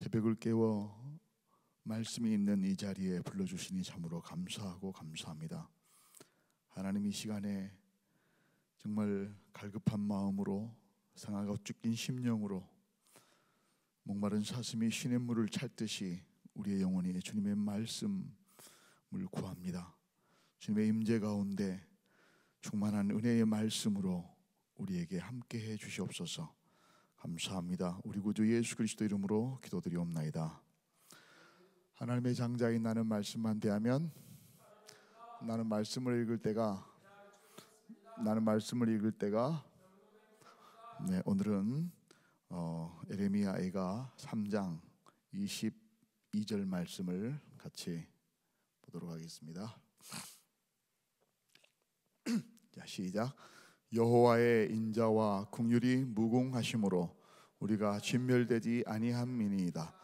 새벽을 깨워 말씀이 있는 이 자리에 불러주시니 참으로 감사하고 감사합니다. 하나님, 이 시간에 정말 갈급한 마음으로 상하고 쫓긴 심령으로 목마른 사슴이 시냇물을 찾듯이 우리의 영혼이 주님의 말씀을 구합니다. 주님의 임재 가운데 충만한 은혜의 말씀으로 우리에게 함께해 주시옵소서. 감사합니다. 우리 구주 예수 그리스도 이름으로 기도드리옵나이다. 하나님의 장자인 나는 말씀만 대하면 나는 말씀을 읽을 때가 네, 오늘은 에레미야가 3장 22절 말씀을 같이 보도록 하겠습니다. 자, 시작. 여호와의 인자와 긍휼이 무궁하심으로 우리가 진멸되지 아니함이니이다.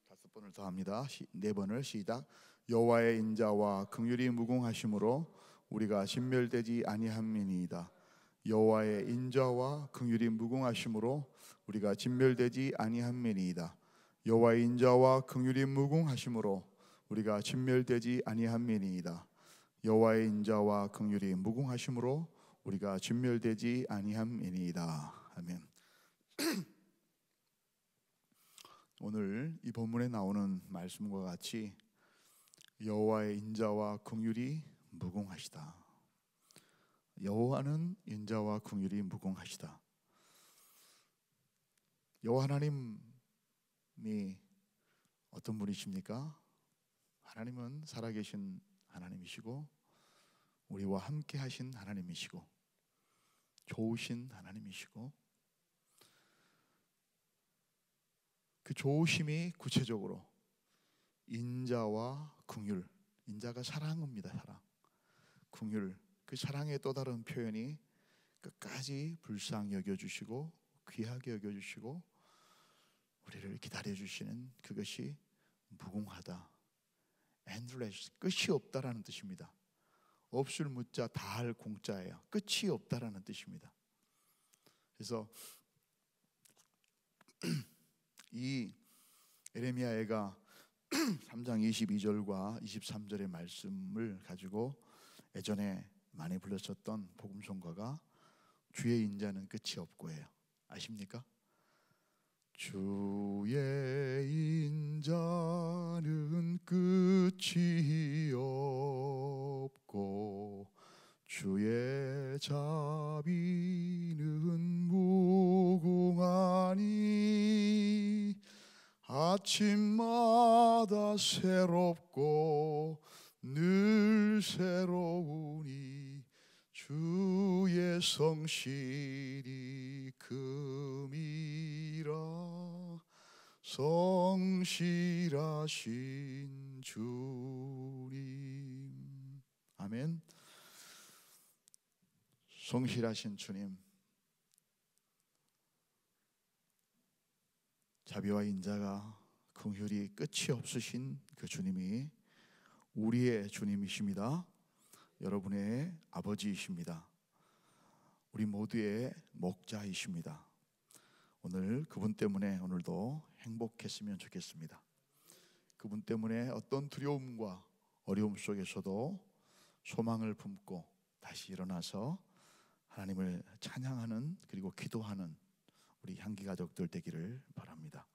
5번을 더 합니다. 4번을 시작. 여호와의 인자와 긍휼이 무궁하심으로 우리가 진멸되지 아니함이니이다. 여호와의 인자와 긍휼이 무궁하심으로 우리가 진멸되지 아니함이니이다. 여호와의 인자와 긍휼이 무궁하심으로 우리가 진멸되지 아니함이니이다. 여호와의 인자와 긍휼이 무궁하심으로 우리가 진멸되지 아니함이니이다. 아멘. 오늘 이 본문에 나오는 말씀과 같이 여호와의 인자와 긍휼이 무궁하시다. 여호와는 인자와 긍휼이 무궁하시다. 여호와 하나님이 어떤 분이십니까? 하나님은 살아계신 하나님이시고 우리와 함께 하신 하나님이시고 좋으신 하나님이시고 그 좋으심이 구체적으로 인자와 긍휼, 인자가 사랑입니다. 사랑. 긍휼, 그 사랑의 또 다른 표현이 끝까지 불쌍히 여겨주시고 귀하게 여겨주시고 우리를 기다려주시는 그것이 무궁하다. endless, 끝이 없다라는 뜻입니다. 없을 무자 다할 공자예요. 끝이 없다라는 뜻입니다. 그래서 이 에레미야가 3장 22절과 23절의 말씀을 가지고 예전에 많이 불렀었던 복음성가가 주의 인자는 끝이 없고예요. 아십니까? 주의 인자는 끝이 없고 주의 자비는 무궁하니 아침마다 새롭고 늘 새로우니 주의 성실이 금이라. 성실하신 주님. 아멘. 성실하신 주님, 자비와 인자가 긍휼이 끝이 없으신 그 주님이 우리의 주님이십니다. 여러분의 아버지이십니다. 우리 모두의 목자이십니다. 오늘 그분 때문에 오늘도 행복했으면 좋겠습니다. 그분 때문에 어떤 두려움과 어려움 속에서도 소망을 품고 다시 일어나서 하나님을 찬양하는 그리고 기도하는 우리 향기 가족들 되기를 바랍니다.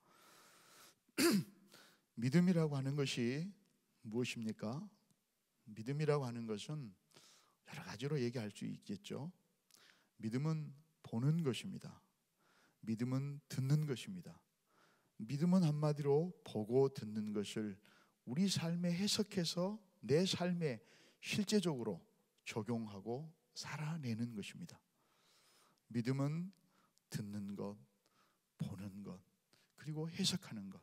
믿음이라고 하는 것이 무엇입니까? 믿음이라고 하는 것은 여러 가지로 얘기할 수 있겠죠. 믿음은 보는 것입니다. 믿음은 듣는 것입니다. 믿음은 한마디로 보고 듣는 것을 우리 삶에 해석해서 내 삶에 실제적으로 적용하고 살아내는 것입니다. 믿음은 듣는 것, 보는 것, 그리고 해석하는 것.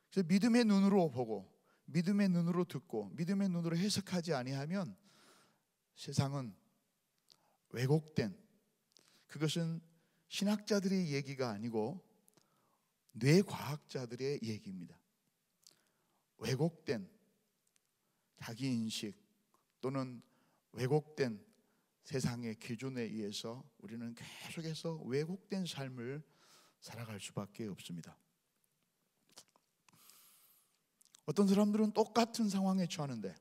그래서 믿음의 눈으로 보고 믿음의 눈으로 듣고 믿음의 눈으로 해석하지 아니하면 세상은 왜곡된, 그것은 신학자들의 얘기가 아니고 뇌과학자들의 얘기입니다. 왜곡된 자기인식 또는 왜곡된 세상의 기준에 의해서 우리는 계속해서 왜곡된 삶을 살아갈 수밖에 없습니다. 어떤 사람들은 똑같은 상황에 처하는데,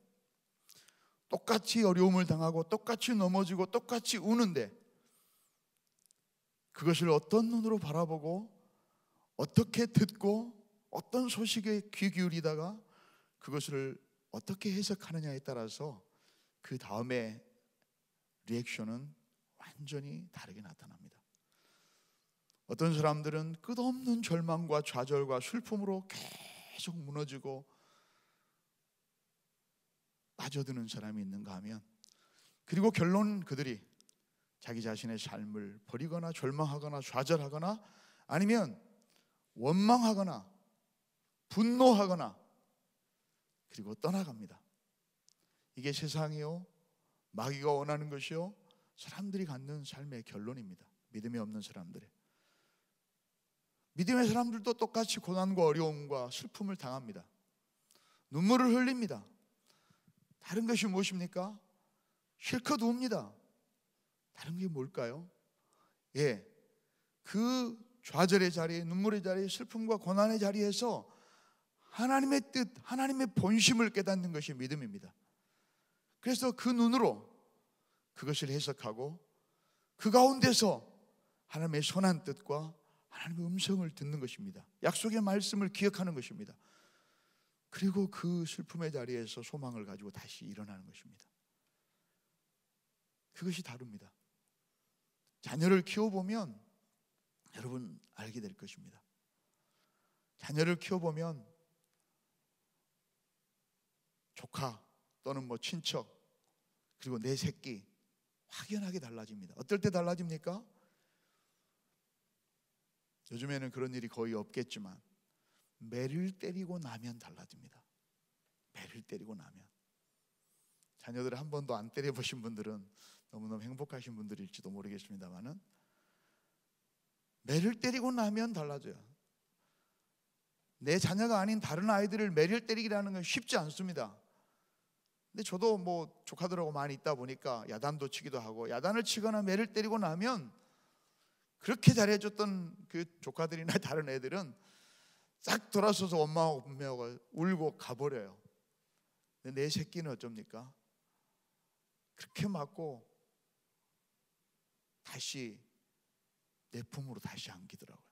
똑같이 어려움을 당하고 똑같이 넘어지고 똑같이 우는데, 그것을 어떤 눈으로 바라보고 어떻게 듣고 어떤 소식에 귀 기울이다가 그것을 어떻게 해석하느냐에 따라서 그 다음에 리액션은 완전히 다르게 나타납니다. 어떤 사람들은 끝없는 절망과 좌절과 슬픔으로 계속 무너지고 빠져드는 사람이 있는가 하면, 그리고 결론 그들이 자기 자신의 삶을 버리거나 절망하거나 좌절하거나 아니면 원망하거나 분노하거나 그리고 떠나갑니다. 이게 세상이요, 마귀가 원하는 것이요, 사람들이 갖는 삶의 결론입니다. 믿음이 없는 사람들의. 믿음의 사람들도 똑같이 고난과 어려움과 슬픔을 당합니다. 눈물을 흘립니다. 다른 것이 무엇입니까? 실컷 웁니다. 다른 게 뭘까요? 그 좌절의 자리에, 눈물의 자리에, 슬픔과 고난의 자리에서 하나님의 뜻, 하나님의 본심을 깨닫는 것이 믿음입니다. 그래서 그 눈으로 그것을 해석하고 그 가운데서 하나님의 선한 뜻과 하나님의 음성을 듣는 것입니다. 약속의 말씀을 기억하는 것입니다. 그리고 그 슬픔의 자리에서 소망을 가지고 다시 일어나는 것입니다. 그것이 다릅니다. 자녀를 키워보면 여러분 알게 될 것입니다. 자녀를 키워보면 조카 또는 친척 그리고 내 새끼 확연하게 달라집니다. 어떨 때 달라집니까? 요즘에는 그런 일이 거의 없겠지만 매를 때리고 나면 달라집니다. 매를 때리고 나면. 자녀들을 한 번도 안 때려보신 분들은 너무너무 행복하신 분들일지도 모르겠습니다만은 매를 때리고 나면 달라져요. 내 자녀가 아닌 다른 아이들을 매를 때리기라는 건 쉽지 않습니다. 근데 저도 조카들하고 많이 있다 보니까 야단도 치기도 하고, 야단을 치거나 매를 때리고 나면 그렇게 잘해줬던 그 조카들이나 다른 애들은 싹 돌아서서 엄마하고 분명하고 울고 가버려요. 근데 내 새끼는 어쩝니까? 그렇게 맞고 다시 내 품으로 다시 안기더라고요.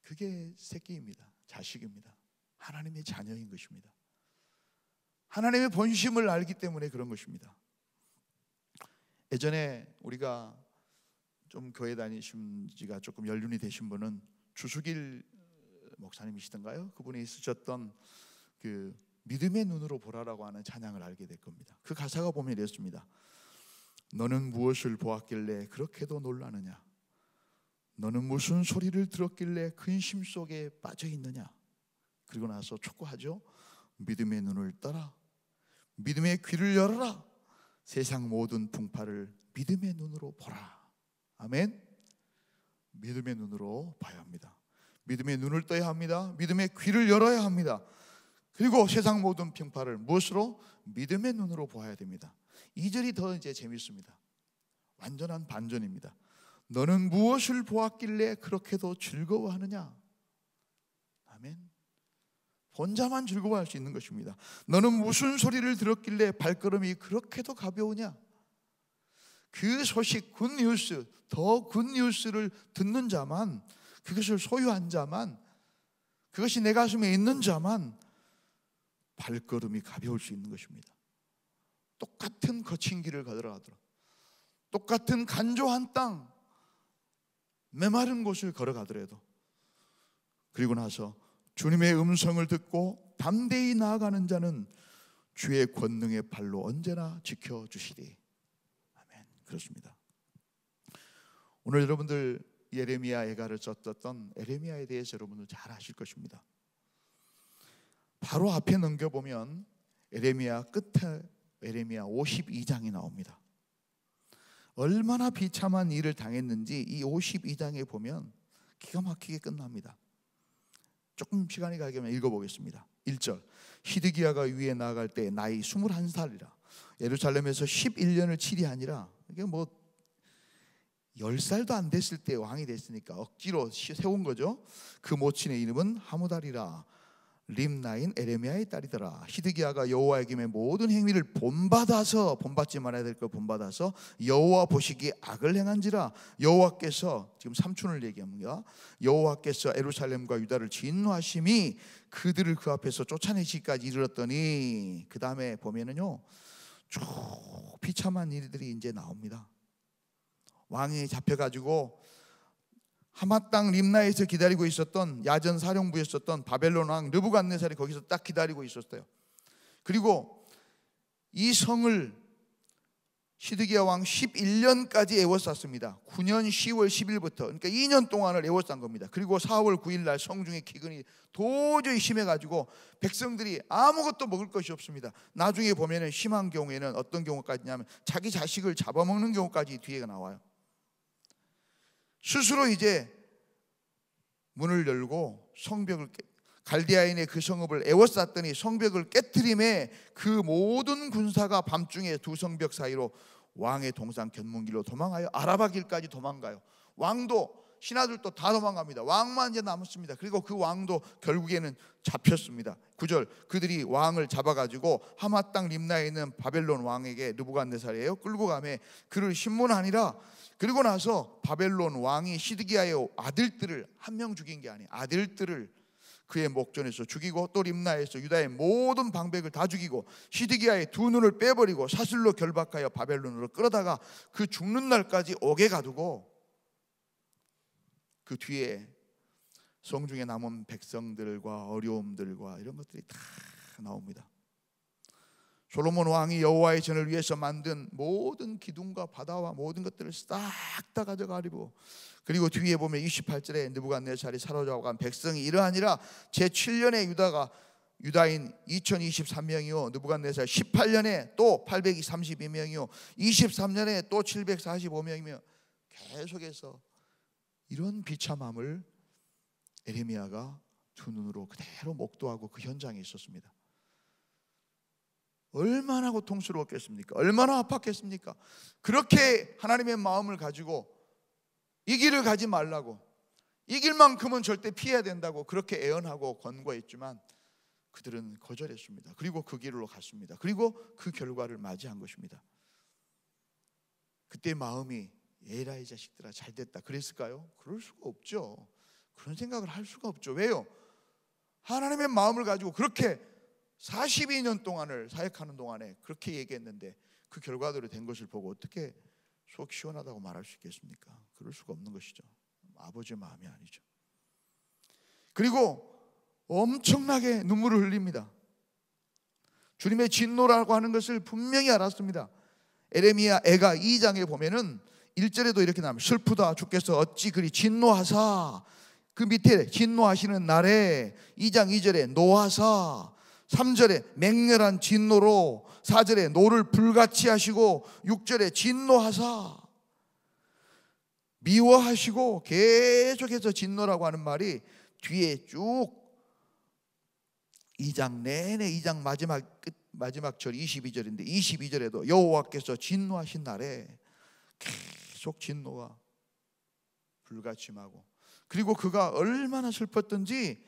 그게 새끼입니다. 자식입니다. 하나님의 자녀인 것입니다. 하나님의 본심을 알기 때문에 그런 것입니다. 예전에 우리가 좀 교회 다니신 지가 조금 연륜이 되신 분은 주수길 목사님이시던가요? 그분이 쓰셨던 그 믿음의 눈으로 보라라고 하는 찬양을 알게 될 겁니다. 그 가사가 보면 이랬습니다. 너는 무엇을 보았길래 그렇게도 놀라느냐? 너는 무슨 소리를 들었길래 근심 속에 빠져 있느냐? 그리고 나서 촉구하죠. 믿음의 눈을 떠라. 믿음의 귀를 열어라. 세상 모든 풍파를 믿음의 눈으로 보라. 아멘. 믿음의 눈으로 봐야 합니다. 믿음의 눈을 떠야 합니다. 믿음의 귀를 열어야 합니다. 그리고 세상 모든 풍파를 무엇으로? 믿음의 눈으로 보아야 됩니다. 2절이 더 이제 재밌습니다. 완전한 반전입니다. 너는 무엇을 보았길래 그렇게도 즐거워하느냐? 아멘. 혼자만 즐거워할 수 있는 것입니다. 너는 무슨 소리를 들었길래 발걸음이 그렇게도 가벼우냐? 그 소식, 굿뉴스, 더 굿뉴스를 듣는 자만, 그것을 소유한 자만, 그것이 내 가슴에 있는 자만 발걸음이 가벼울 수 있는 것입니다. 똑같은 거친 길을 걸어가더라, 똑같은 간조한 땅, 메마른 곳을 걸어가더라도, 그리고 나서 주님의 음성을 듣고 담대히 나아가는 자는 주의 권능의 발로 언제나 지켜주시리. 아멘. 그렇습니다. 오늘 여러분들 예레미야 애가를 썼던 에레미야에 대해서 여러분들 잘 아실 것입니다. 바로 앞에 넘겨보면 에레미야 끝에 에레미야 52장이 나옵니다. 얼마나 비참한 일을 당했는지 이 52장에 보면 기가 막히게 끝납니다. 조금 시간이 가게 하면 읽어보겠습니다. 1절. 시드기야가 위에 나아갈 때 나이 21살이라 예루살렘에서 11년을 치리하니라. 이게 10살도 안 됐을 때 왕이 됐으니까 억지로 세운 거죠. 그 모친의 이름은 하무달이라. 림나인 에레미야의 딸이더라. 시드기야가 여호와의 김의 모든 행위를 본받아서, 본받지 말아야 될 걸 본받아서 여호와 보시기에 악을 행한지라. 여호와께서, 지금 삼촌을 얘기합니다. 여호와께서 예루살렘과 유다를 진노하심이 그들을 그 앞에서 쫓아내시기까지 이르렀더니, 그 다음에 보면은요 쭉 비참한 일들이 이제 나옵니다. 왕이 잡혀가지고 하맛 땅 림나에서 기다리고 있었던, 야전 사령부였었던 바벨론 왕 느부갓네살이 거기서 딱 기다리고 있었어요. 그리고 이 성을 시드기야 왕 11년까지 에워쌌습니다. 9년 10월 10일부터, 그러니까 2년 동안을 에워싼 겁니다. 그리고 4월 9일 날 성중의 기근이 도저히 심해가지고 백성들이 아무것도 먹을 것이 없습니다. 나중에 보면은 심한 경우에는 어떤 경우까지 냐면 자기 자식을 잡아먹는 경우까지 뒤에 나와요. 스스로 이제 문을 열고 성벽을 갈디아인의 그 성읍을 에워쌌더니 성벽을 깨트림에 그 모든 군사가 밤중에 두 성벽 사이로 왕의 동상 견문길로 도망하여 아라바 길까지 도망가요. 왕도 신하들도 다 도망갑니다. 왕만 이제 남았습니다. 그리고 그 왕도 결국에는 잡혔습니다. 9절, 그들이 왕을 잡아가지고 하맛 땅 림나에 있는 바벨론 왕에게, 느부갓네살이에요, 끌고 가매 그를 신문하니라. 그리고 나서 바벨론 왕이 시드기야의 아들들을 한 명 죽인 게 아니에요. 아들들을 그의 목전에서 죽이고 또 림나에서 유다의 모든 방백을 다 죽이고 시드기야의 두 눈을 빼버리고 사슬로 결박하여 바벨론으로 끌어다가 그 죽는 날까지 옥에 가두고, 그 뒤에 성중에 남은 백성들과 어려움들과 이런 것들이 다 나옵니다. 솔로몬 왕이 여호와의 전을 위해서 만든 모든 기둥과 바다와 모든 것들을 싹 다 가져가리고, 그리고 뒤에 보면 28절에 느부갓네살이 사로잡아간 백성이 이러하니라. 제7년에 유다인 2023명이요 느부갓네살 18년에 또 832명이요 23년에 또 745명이며 계속해서 이런 비참함을 에레미야가 두 눈으로 그대로 목도하고 그 현장에 있었습니다. 얼마나 고통스러웠겠습니까? 얼마나 아팠겠습니까? 그렇게 하나님의 마음을 가지고 이 길을 가지 말라고, 이 길만큼은 절대 피해야 된다고 그렇게 애언하고 권고했지만 그들은 거절했습니다. 그리고 그 길로 갔습니다. 그리고 그 결과를 맞이한 것입니다. 그때 마음이 에라 이 자식들아 잘됐다 그랬을까요? 그럴 수가 없죠. 그런 생각을 할 수가 없죠. 왜요? 하나님의 마음을 가지고 그렇게 42년 동안을 사역하는 동안에 그렇게 얘기했는데 그 결과대로 된 것을 보고 어떻게 속 시원하다고 말할 수 있겠습니까? 그럴 수가 없는 것이죠. 아버지의 마음이 아니죠. 그리고 엄청나게 눈물을 흘립니다. 주님의 진노라고 하는 것을 분명히 알았습니다. 에레미야 애가 2장에 보면은 1절에도 이렇게 나옵니다. 슬프다 주께서 어찌 그리 진노하사, 그 밑에 진노하시는 날에 2장 2절에 노하사, 3절에 맹렬한 진노로, 4절에 노를 불같이 하시고 6절에 진노하사, 미워하시고 계속해서 진노라고 하는 말이 뒤에 쭉 2장 내내 2장 마지막 절 22절인데 22절에도 여호와께서 진노하신 날에 계속 진노가 불가침하고, 그리고 그가 얼마나 슬펐던지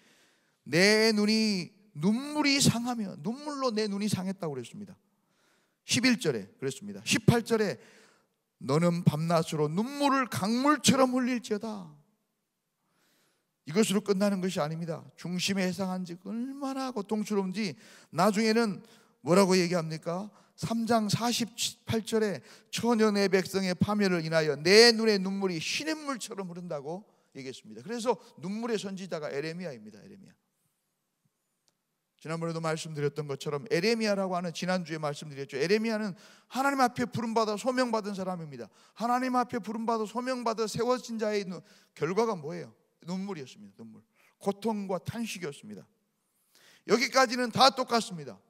내 눈이 눈물이 상하며, 눈물로 내 눈이 상했다고 그랬습니다. 11절에 그랬습니다. 18절에 너는 밤낮으로 눈물을 강물처럼 흘릴지어다. 이것으로 끝나는 것이 아닙니다. 중심에 해상한 지 얼마나 고통스러운지 나중에는 뭐라고 얘기합니까? 3장 48절에 처녀 내 백성의 파멸을 인하여 내 눈에 눈물이 시냇물처럼 흐른다고 얘기했습니다. 그래서 눈물의 선지자가 에레미야입니다. 에레미야. 지난번에도 말씀드렸던 것처럼 에레미야라고 하는, 지난주에 말씀드렸죠. 에레미야는 하나님 앞에 부름받아 소명받은 사람입니다. 하나님 앞에 부름받아 소명받아 세워진 자의 결과가 뭐예요? 눈물이었습니다. 눈물. 고통과 탄식이었습니다. 여기까지는 다 똑같습니다.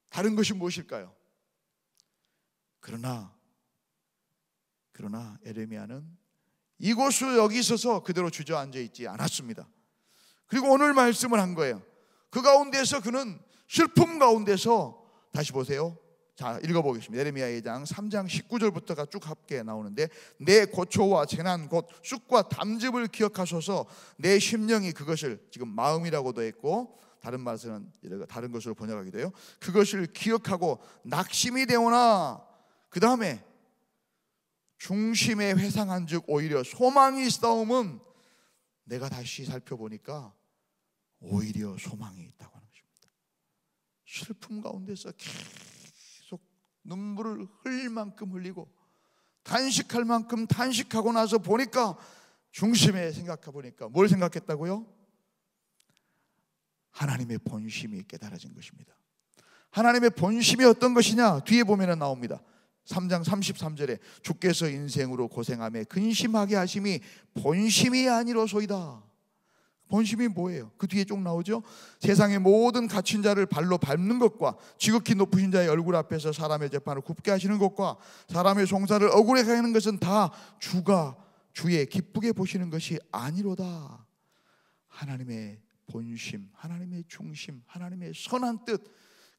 다른 것이 무엇일까요? 그러나 에레미야는 이곳을 여기 있어서 그대로 주저앉아 있지 않았습니다. 그리고 오늘 말씀을 한 거예요. 그 가운데서 그는 슬픔 가운데서, 다시 보세요, 자, 읽어보겠습니다. 예레미야 2장 3장 19절부터가 쭉 함께 나오는데, 내 고초와 재난 곧 쑥과 담즙을 기억하소서. 내 심령이 그것을, 지금 마음이라고도 했고 다른 말은 다른 것으로 번역하기도 해요. 그것을 기억하고 낙심이 되오나, 그 다음에 중심에 회상한즉 오히려 소망이 있사오면, 내가 다시 살펴보니까 오히려 소망이 있다고 하는 것입니다. 슬픔 가운데서 계속 눈물을 흘릴 만큼 흘리고 단식할 만큼 단식하고 나서 보니까, 중심에 생각해 보니까 뭘 생각했다고요? 하나님의 본심이 깨달아진 것입니다. 하나님의 본심이 어떤 것이냐? 뒤에 보면 나옵니다. 3장 33절에 주께서 인생으로 고생하며 근심하게 하심이 본심이 아니로소이다. 본심이 뭐예요? 그 뒤에 쭉 나오죠. 세상의 모든 갇힌 자를 발로 밟는 것과 지극히 높으신 자의 얼굴 앞에서 사람의 재판을 굽게 하시는 것과 사람의 송사를 억울하게 하는 것은 다 주가 주의 기쁘게 보시는 것이 아니로다. 하나님의 본심, 하나님의 중심, 하나님의 선한 뜻,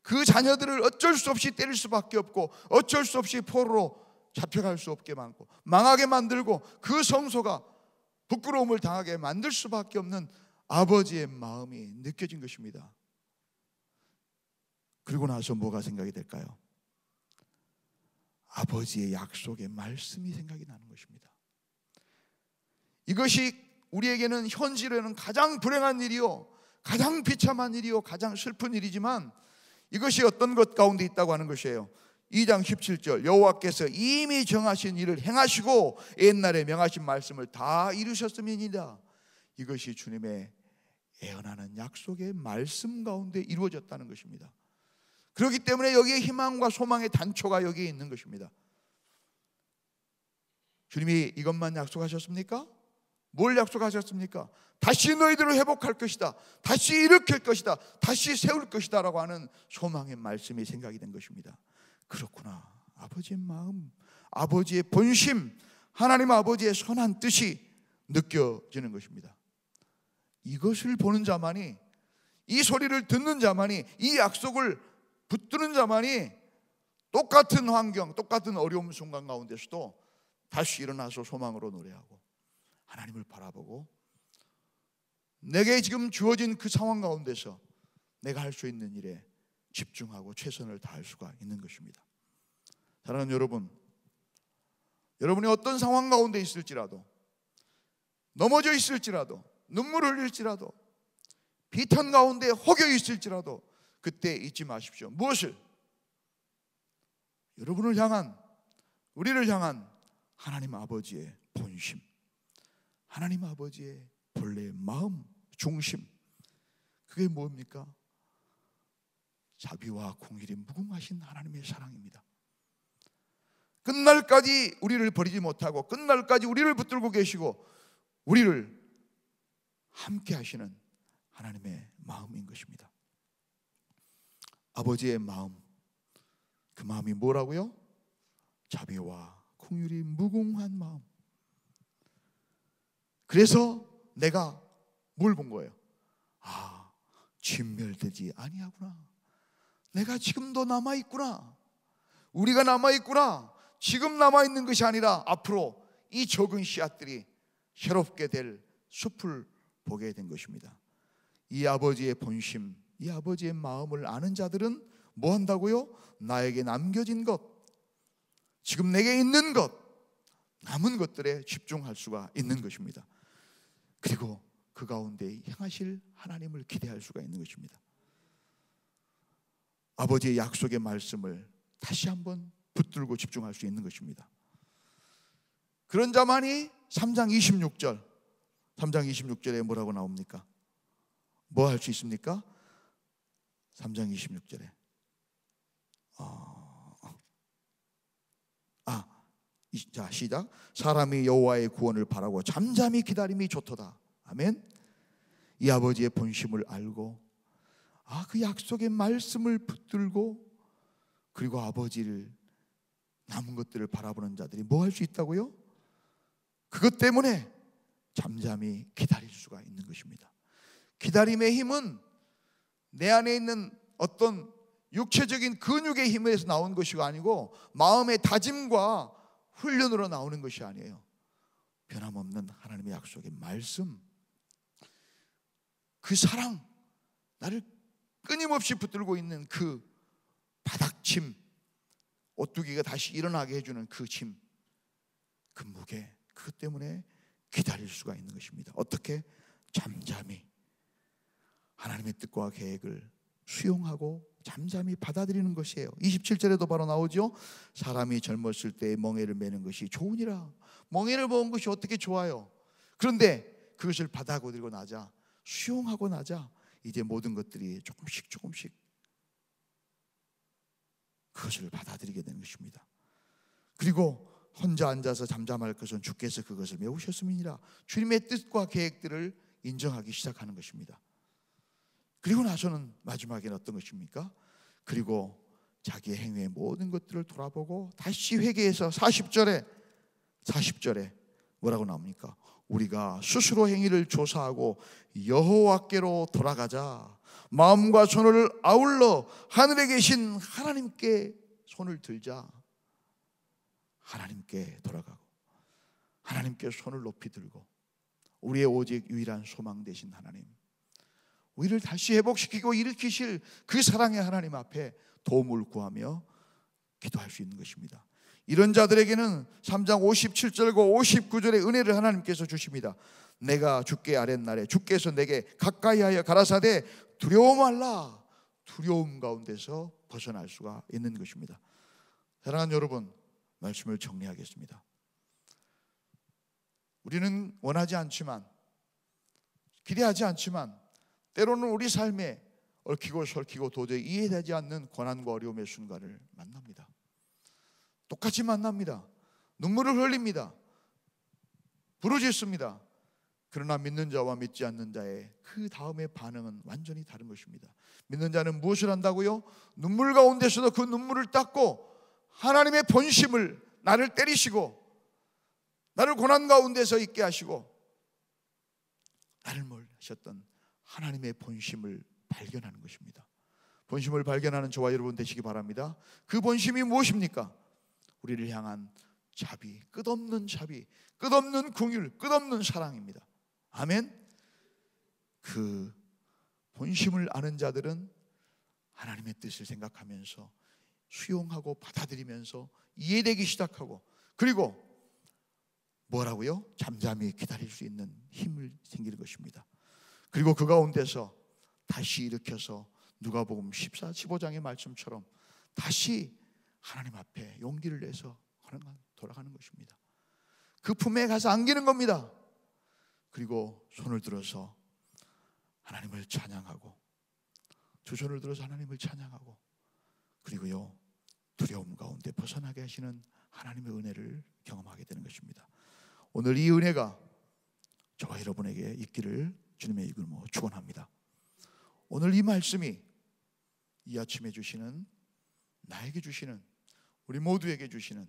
그 자녀들을 어쩔 수 없이 때릴 수밖에 없고 어쩔 수 없이 포로로 잡혀갈 수 없게 만들고 망하게 만들고 그 성소가 부끄러움을 당하게 만들 수밖에 없는 아버지의 마음이 느껴진 것입니다. 그리고 나서 뭐가 생각이 될까요? 아버지의 약속의 말씀이 생각이 나는 것입니다. 이것이 우리에게는 현실에는 가장 불행한 일이요, 가장 비참한 일이요, 가장 슬픈 일이지만 이것이 어떤 것 가운데 있다고 하는 것이에요. 2장 17절, 여호와께서 이미 정하신 일을 행하시고 옛날에 명하신 말씀을 다 이루셨음이니이다. 이것이 주님의 애언하는 약속의 말씀 가운데 이루어졌다는 것입니다. 그렇기 때문에 여기에 희망과 소망의 단초가 여기에 있는 것입니다. 주님이 이것만 약속하셨습니까? 뭘 약속하셨습니까? 다시 너희들을 회복할 것이다, 다시 일으킬 것이다, 다시 세울 것이다 라고 하는 소망의 말씀이 생각이 된 것입니다. 그렇구나, 아버지의 마음, 아버지의 본심, 하나님 아버지의 선한 뜻이 느껴지는 것입니다. 이것을 보는 자만이, 이 소리를 듣는 자만이, 이 약속을 붙드는 자만이 똑같은 환경, 똑같은 어려움 순간 가운데서도 다시 일어나서 소망으로 노래하고 하나님을 바라보고 내게 지금 주어진 그 상황 가운데서 내가 할 수 있는 일에 집중하고 최선을 다할 수가 있는 것입니다. 사랑하는 여러분, 여러분이 어떤 상황 가운데 있을지라도, 넘어져 있을지라도, 눈물 흘릴지라도, 비탄 가운데 허겨 있을지라도 그때 잊지 마십시오. 무엇을? 여러분을 향한, 우리를 향한 하나님 아버지의 본심, 하나님 아버지의 본래의 마음, 중심, 그게 뭡니까? 자비와 공의를 무궁하신 하나님의 사랑입니다. 끝날까지 우리를 버리지 못하고 끝날까지 우리를 붙들고 계시고 우리를 함께 하시는 하나님의 마음인 것입니다. 아버지의 마음, 그 마음이 뭐라고요? 자비와 긍휼이 무궁한 마음. 그래서 내가 뭘 본 거예요? 아, 진멸되지 아니하구나. 내가 지금도 남아있구나. 우리가 남아있구나. 지금 남아있는 것이 아니라 앞으로 이 적은 씨앗들이 새롭게 될 숲을 보게 된 것입니다. 이 아버지의 본심, 이 아버지의 마음을 아는 자들은 뭐 한다고요? 나에게 남겨진 것, 지금 내게 있는 것, 남은 것들에 집중할 수가 있는 것입니다. 그리고 그 가운데 행하실 하나님을 기대할 수가 있는 것입니다. 아버지의 약속의 말씀을 다시 한번 붙들고 집중할 수 있는 것입니다. 그런 자만이 3장 26절, 3장 26절에 뭐라고 나옵니까? 뭐 할 수 있습니까? 3장 26절에 자, 시작. 사람이 여호와의 구원을 바라고 잠잠히 기다림이 좋도다. 아멘. 이 아버지의 본심을 알고 그 약속의 말씀을 붙들고 그리고 아버지를, 남은 것들을 바라보는 자들이 뭐 할 수 있다고요? 그것 때문에 잠잠히 기다릴 수가 있는 것입니다. 기다림의 힘은 내 안에 있는 어떤 육체적인 근육의 힘에서 나온 것이 아니고 마음의 다짐과 훈련으로 나오는 것이 아니에요. 변함없는 하나님의 약속의 말씀, 그 사랑, 나를 끊임없이 붙들고 있는 그 바닥침, 오뚜기가 다시 일어나게 해주는 그 짐, 그 무게, 그것 때문에 기다릴 수가 있는 것입니다. 어떻게? 잠잠히 하나님의 뜻과 계획을 수용하고 잠잠히 받아들이는 것이에요. 27절에도 바로 나오죠. 사람이 젊었을 때 멍에를 매는 것이 좋으니라. 멍에를 먹은 것이 어떻게 좋아요? 그런데 그것을 받아들이고 나자, 수용하고 나자 이제 모든 것들이 조금씩 그것을 받아들이게 되는 것입니다. 그리고 혼자 앉아서 잠잠할 것은 주께서 그것을 메우셨음이니라. 주님의 뜻과 계획들을 인정하기 시작하는 것입니다. 그리고 나서는 마지막에는 어떤 것입니까? 그리고 자기의 행위의 모든 것들을 돌아보고 다시 회개해서 40절에 뭐라고 나옵니까? 우리가 스스로 행위를 조사하고 여호와께로 돌아가자. 마음과 손을 아울러 하늘에 계신 하나님께 손을 들자. 하나님께 돌아가고 하나님께 손을 높이 들고 우리의 오직 유일한 소망 되신 하나님, 우리를 다시 회복시키고 일으키실 그 사랑의 하나님 앞에 도움을 구하며 기도할 수 있는 것입니다. 이런 자들에게는 3장 57절과 59절의 은혜를 하나님께서 주십니다. 내가 주께 아랫날에 주께서 내게 가까이하여 가라사대 두려워 말라. 두려움 가운데서 벗어날 수가 있는 것입니다. 사랑하는 여러분, 말씀을 정리하겠습니다. 우리는 원하지 않지만, 기대하지 않지만 때로는 우리 삶에 얽히고 설키고 도저히 이해되지 않는 고난과 어려움의 순간을 만납니다. 똑같이 만납니다. 눈물을 흘립니다. 부르짖습니다. 그러나 믿는 자와 믿지 않는 자의 그 다음의 반응은 완전히 다른 것입니다. 믿는 자는 무엇을 한다고요? 눈물 가운데서도 그 눈물을 닦고 하나님의 본심을, 나를 때리시고 나를 고난 가운데서 있게 하시고 나를 몰라셨던 하나님의 본심을 발견하는 것입니다. 본심을 발견하는 저와 여러분 되시기 바랍니다. 그 본심이 무엇입니까? 우리를 향한 자비, 끝없는 자비, 끝없는 긍휼, 끝없는 사랑입니다. 아멘. 그 본심을 아는 자들은 하나님의 뜻을 생각하면서 수용하고 받아들이면서 이해되기 시작하고, 그리고 뭐라고요? 잠잠히 기다릴 수 있는 힘을 생기는 것입니다. 그리고 그 가운데서 다시 일으켜서 누가복음 15장의 말씀처럼 다시 하나님 앞에 용기를 내서 돌아가는 것입니다. 그 품에 가서 안기는 겁니다. 그리고 손을 들어서 하나님을 찬양하고, 두 손을 들어서 하나님을 찬양하고, 그리고요 두려움 가운데 벗어나게 하시는 하나님의 은혜를 경험하게 되는 것입니다. 오늘 이 은혜가 저와 여러분에게 있기를 주님의 이름으로 축원합니다. 오늘 이 말씀이 이 아침에 주시는, 나에게 주시는, 우리 모두에게 주시는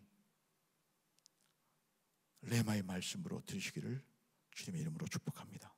레마의 말씀으로 들으시기를 주님의 이름으로 축복합니다.